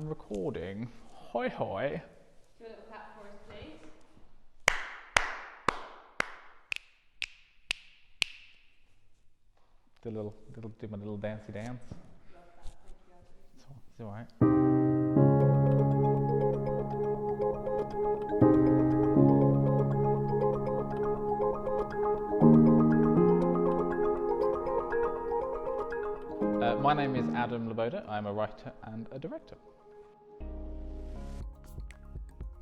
I'm recording. Hoi hoi. Do a little clap for us, please. Do my little dancey dance. Love that. Thank you, Andrew. It's all right. My name is Adam Laboda. I'm a writer and a director.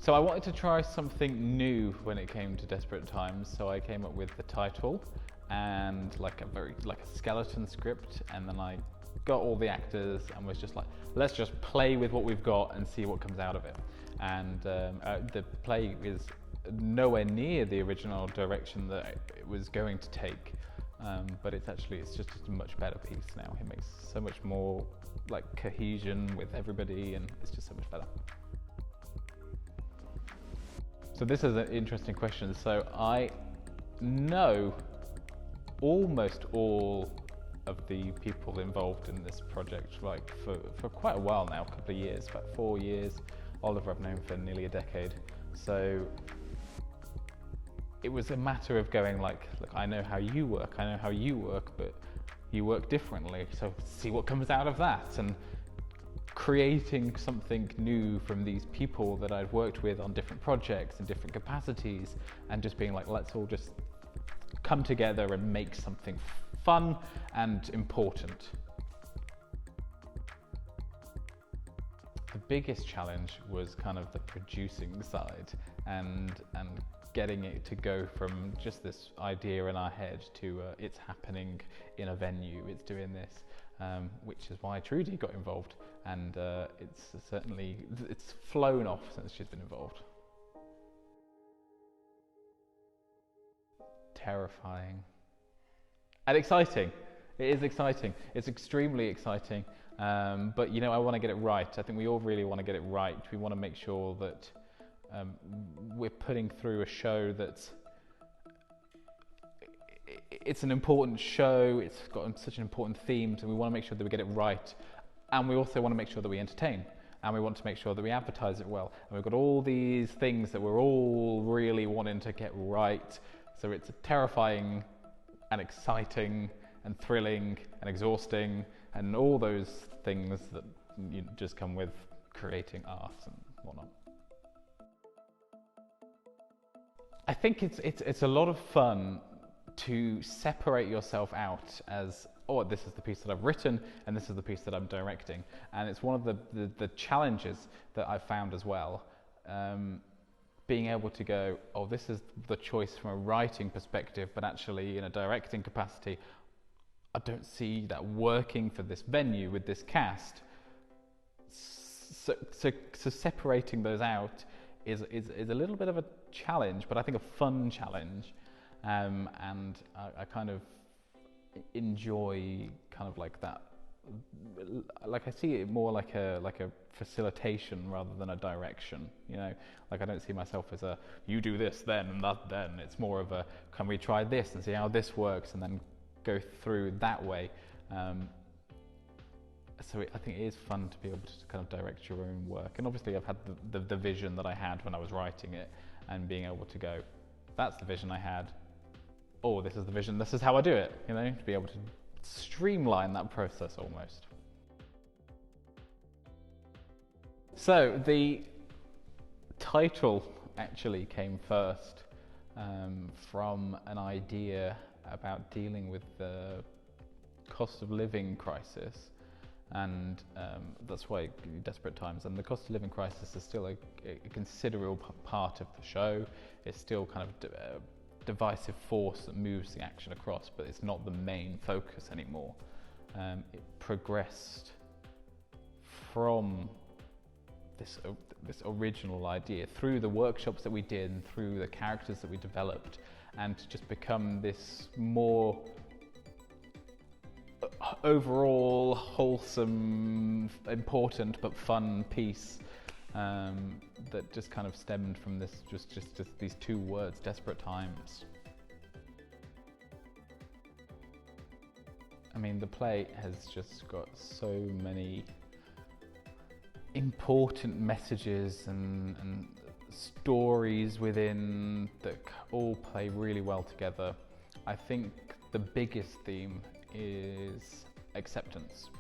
So I wanted to try something new when it came to Desperate Times, so I came up with the title and like a skeleton script, and then I got all the actors and was just like, let's just play with what we've got and see what comes out of it. And the play is nowhere near the original direction that it was going to take, but it's just a much better piece now. It makes so much more like cohesion with everybody, and it's just so much better. So this is an interesting question. So I know almost all of the people involved in this project, like for quite a while now, a couple of years, about 4 years. Oliver I've known for nearly a decade. So it was a matter of going like, look, I know how you work, but you work differently. So see what comes out of that, and creating something new from these people that I'd worked with on different projects in different capacities, and just being like, let's all just come together and make something fun and important. The biggest challenge was kind of the producing side and getting it to go from just this idea in our head to it's happening in a venue, it's doing this, which is why Trudy got involved, and it's flown off since she's been involved. Terrifying and exciting. It is exciting. It's extremely exciting. But you know, I want to get it right. I think we all really want to get it right. We want to make sure that we're putting through a show that's it's an important show. It's got such an important theme, so we want to make sure that we get it right. And we also want to make sure that we entertain. And we want to make sure that we advertise it well. And we've got all these things that we're all really wanting to get right. So it's terrifying and exciting and thrilling and exhausting and all those things that just come with creating art and whatnot. I think it's a lot of fun to separate yourself out as, oh, this is the piece that I've written and this is the piece that I'm directing. And it's one of the challenges that I've found as well. Being able to go, oh, this is the choice from a writing perspective, but actually in a directing capacity, I don't see that working for this venue with this cast. So separating those out is a little bit of a challenge, but I think a fun challenge, and I kind of enjoy kind of like that. Like I see it more like a facilitation rather than a direction, you know. Like I don't see myself as a you do this then and that then. It's more of a can we try this and see how this works and then go through that way. So I think it is fun to be able to kind of direct your own work. And obviously I've had the vision that I had when I was writing it, and being able to go, that's the vision I had. Oh, this is the vision. This is how I do it. You know, to be able to streamline that process almost. So the title actually came first from an idea about dealing with the cost of living crisis, and that's why Desperate Times. And the cost of living crisis is still a considerable part of the show. It's still kind of a divisive force that moves the action across, but it's not the main focus anymore. It progressed from this original idea through the workshops that we did and through the characters that we developed, and to just become this more overall wholesome, important but fun piece that just kind of stemmed from this just these two words, Desperate Times. I mean, the play has just got so many important messages and stories within that all play really well together. I think the biggest theme is acceptance,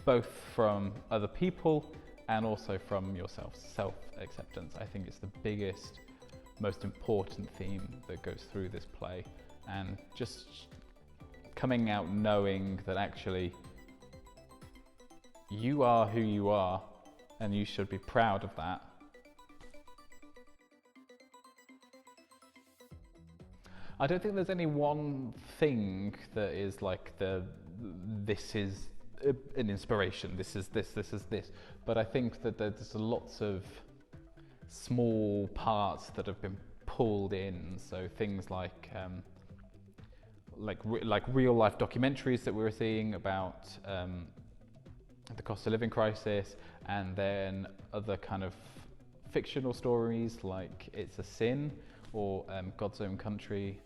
both from other people and also from yourself. Self-acceptance, I think, is the biggest, most important theme that goes through this play, and just coming out knowing that actually you are who you are and you should be proud of that. I don't think there's any one thing that is like this is an inspiration, this is this, but I think that there's lots of small parts that have been pulled in, so things like real life documentaries that we were seeing about the cost of living crisis, and then other kind of fictional stories like It's a Sin or God's Own Country.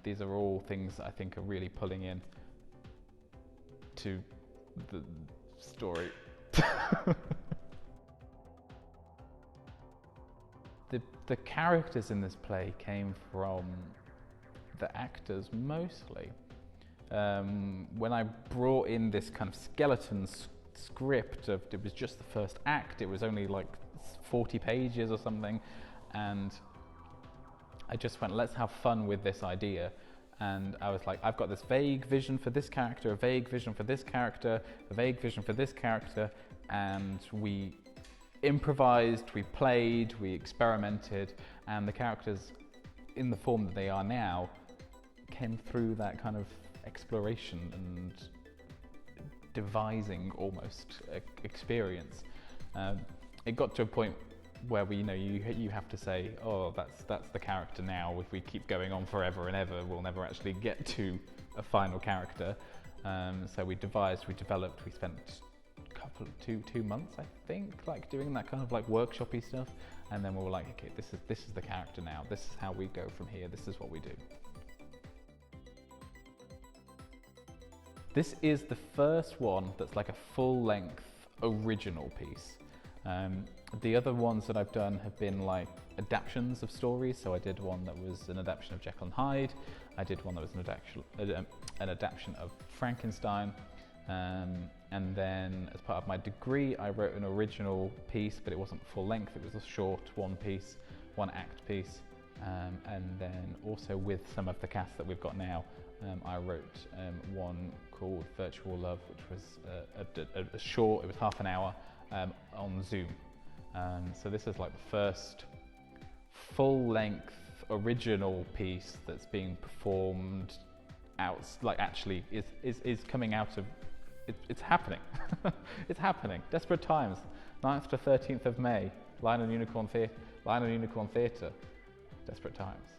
These are all things I think are really pulling in to the story. The characters in this play came from the actors mostly. When I brought in this kind of skeleton script of, it was just the first act, it was only like 40 pages or something, and I just went, let's have fun with this idea. And I was like, I've got this vague vision for this character, a vague vision for this character, a vague vision for this character, and we improvised, we played, we experimented, and the characters in the form that they are now came through that kind of exploration and devising almost experience. It got to a point where you have to say, oh, that's the character now. If we keep going on forever and ever, we'll never actually get to a final character. So we devised, we developed, we spent two months, I think, like doing that kind of like workshopy stuff, and then we were like, okay, this is the character now. This is how we go from here. This is what we do. This is the first one that's like a full-length original piece. The other ones that I've done have been like adaptations of stories. So I did one that was an adaptation of Jekyll and Hyde. I did one that was an adaptation of Frankenstein. And then as part of my degree, I wrote an original piece, but it wasn't full length. It was a short one act piece. And then also with some of the cast that we've got now, I wrote one called Virtual Love, which was a short, it was half an hour on Zoom. So this is like the first full-length original piece that's being performed out, like actually is coming out of, it's happening. It's happening. Desperate Times, 9th to 13th of May, Lion and Unicorn Theatre, Desperate Times.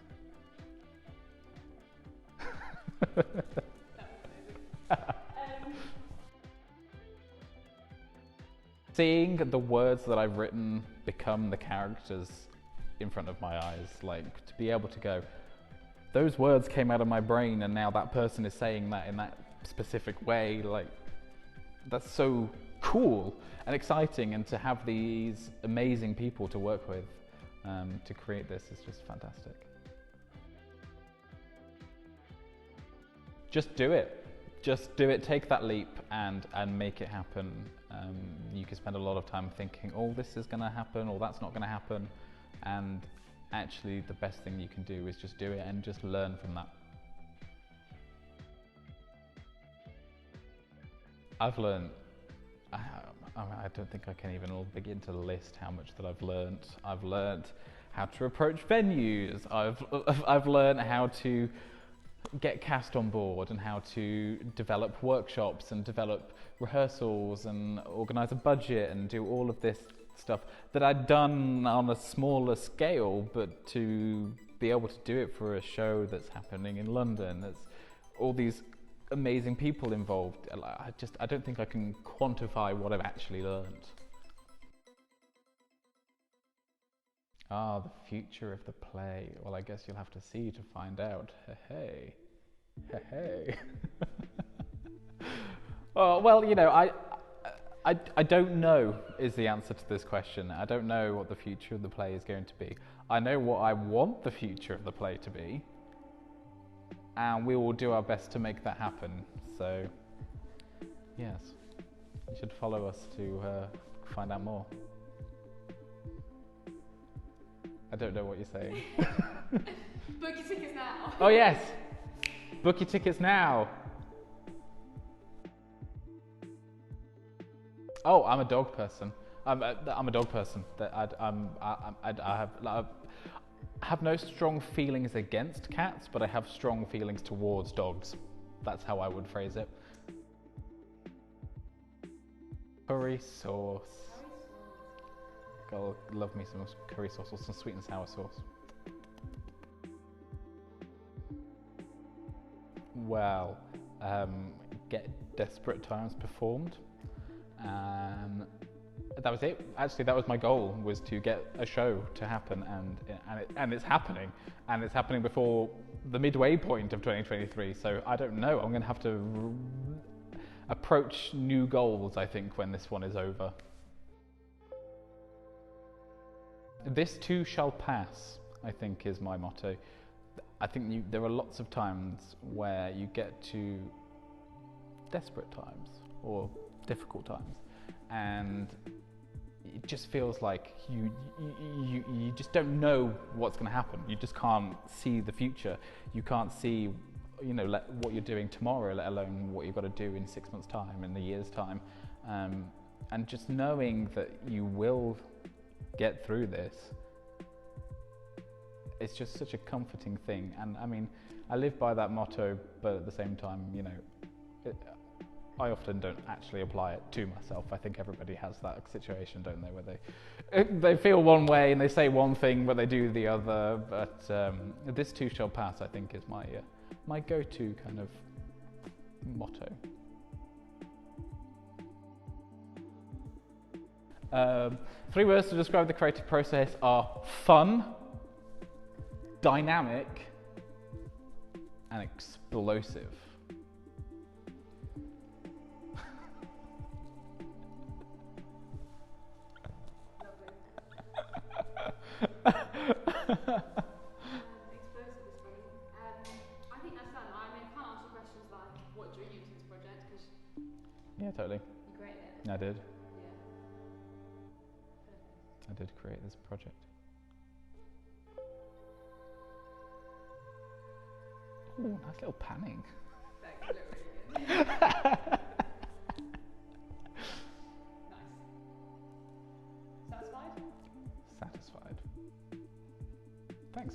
Seeing the words that I've written become the characters in front of my eyes, like to be able to go, those words came out of my brain and now that person is saying that in that specific way, like that's so cool and exciting, and to have these amazing people to work with to create this is just fantastic. Just do it. Just do it, take that leap and make it happen. You can spend a lot of time thinking, oh, this is going to happen or that's not going to happen. And actually the best thing you can do is just do it and just learn from that. I've learned, I don't think I can even begin to list how much that I've learned. I've learned how to approach venues. I've learned how to get cast on board and how to develop workshops and develop rehearsals and organise a budget and do all of this stuff that I'd done on a smaller scale, but to be able to do it for a show that's happening in London, there's all these amazing people involved. I don't think I can quantify what I've actually learned. The future of the play. Well, I guess you'll have to see to find out. Hey. Well, you know, I don't know is the answer to this question. I don't know what the future of the play is going to be. I know what I want the future of the play to be, and we will do our best to make that happen. So, yes, you should follow us to find out more. I don't know what you're saying. Book your tickets now. Oh yes, book your tickets now. Oh, I'm a dog person. I'm a dog person. I have no strong feelings against cats, but I have strong feelings towards dogs. That's how I would phrase it. Curry sauce. God, love me some curry sauce or some sweet and sour sauce. Well, Get Desperate Times performed. That was it. Actually, that was my goal, was to get a show to happen, and it's happening, and it's happening before the midway point of 2023. So I don't know. I'm going to have to approach new goals, I think, when this one is over. This too shall pass, I think, is my motto. I think there are lots of times where you get to desperate times or difficult times, and it just feels like you just don't know what's going to happen. You just can't see the future. You can't see, what you're doing tomorrow, let alone what you've got to do in 6 months' time, in a year's time, and just knowing that you will get through this. It's just such a comforting thing, and I mean, I live by that motto, but at the same time, I often don't actually apply it to myself. I think everybody has that situation, don't they, where they feel one way and they say one thing, but they do the other. But this too shall pass, I think, is my go-to kind of motto. 3 words to describe the creative process are fun, dynamic, and explosive. Explosive is brilliant. I think that's fun. I mean, I can't answer questions like, what drew you to this project? Because Yeah, totally. you created it. I did. Yeah. I did create this project. Ooh, nice little panning. Thanks, you look really good. Nice. Satisfied? Satisfied. Thanks.